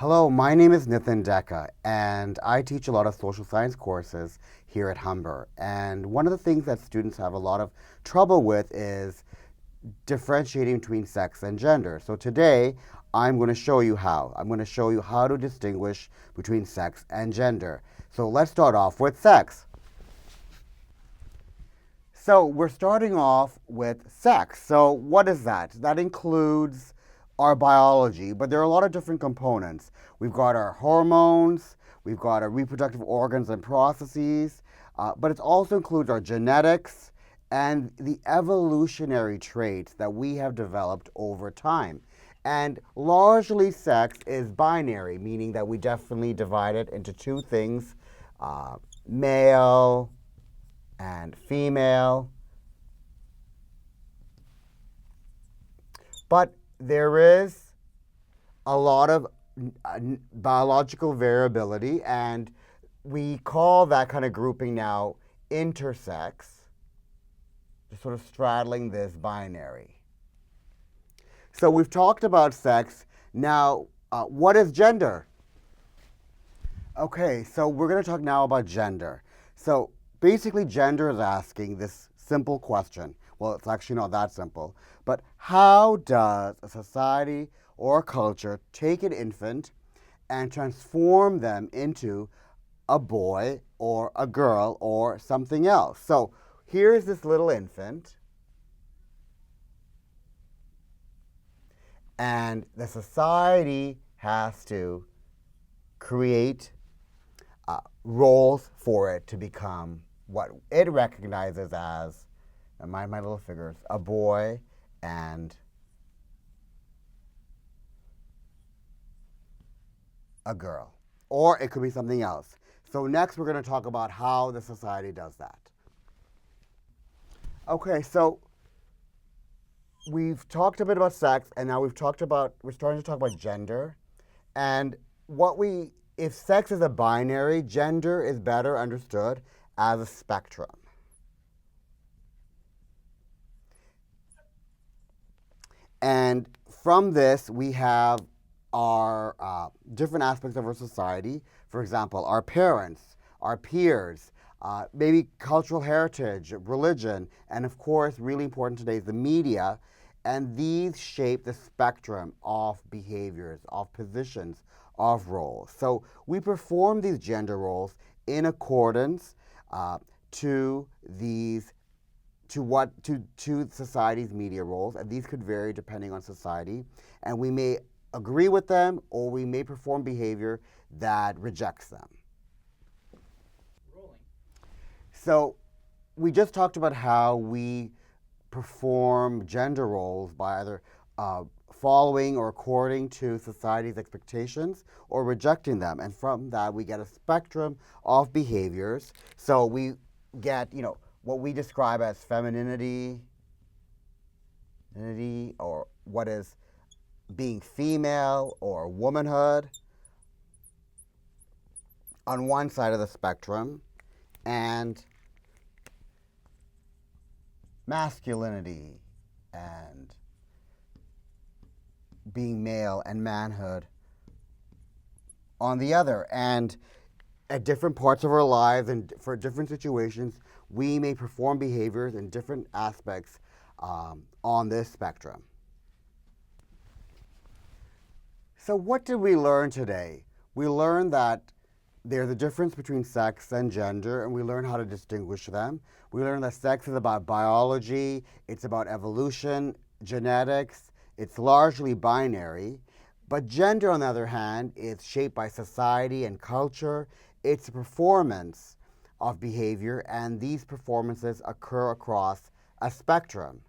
Hello, my name is Nitin Deckha, and I teach a lot of social science courses here at Humber. And one of the things that students have a lot of trouble with is differentiating between sex and gender. So today, I'm going to show you how. I'm going to show you how to distinguish between sex and gender. So let's start off with sex. So we're starting off with sex. So what is that? That includes our biology, but there are a lot of different components. We've got our hormones, we've got our reproductive organs and processes, but it also includes our genetics and the evolutionary traits that we have developed over time. And largely sex is binary, meaning that we definitely divide it into two things, male and female. But there is a lot of biological variability, and we call that kind of grouping now intersex, just sort of straddling this binary. So we've talked about sex. Now, what is gender? Okay, so we're going to talk now about gender. So basically, gender is asking this simple question. Well, it's actually not that simple. But how does a society or a culture take an infant and transform them into a boy or a girl or something else? So here's this little infant, and the society has to create roles for it to become what it recognizes as, my little figures, a boy and a girl. Or it could be something else. So next we're going to talk about how the society does that. Okay, so we've talked a bit about sex, and now we're starting to talk about gender. And if sex is a binary, gender is better understood as a spectrum. And from this, we have our different aspects of our society. For example, our parents, our peers, maybe cultural heritage, religion, and of course, really important today is the media. And these shape the spectrum of behaviors, of positions, of roles. So we perform these gender roles in accordance to society's media roles, and these could vary depending on society. And we may agree with them, or we may perform behavior that rejects them. Rolling. So we just talked about how we perform gender roles by either following or according to society's expectations or rejecting them. And from that, we get a spectrum of behaviors. So we get, what we describe as femininity, or what is being female or womanhood on one side of the spectrum, and masculinity and being male and manhood on the other. And at different parts of our lives and for different situations, we may perform behaviors in different aspects on this spectrum. So what did we learn today? We learned that there's a difference between sex and gender, and we learn how to distinguish them. We learned that sex is about biology, it's about evolution, genetics, it's largely binary. But gender, on the other hand, is shaped by society and culture. It's a performance of behavior, and these performances occur across a spectrum.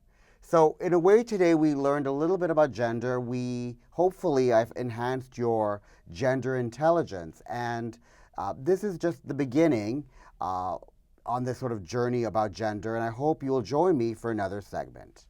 So in a way today we learned a little bit about gender. Hopefully I've enhanced your gender intelligence, and this is just the beginning on this sort of journey about gender, and I hope you'll join me for another segment.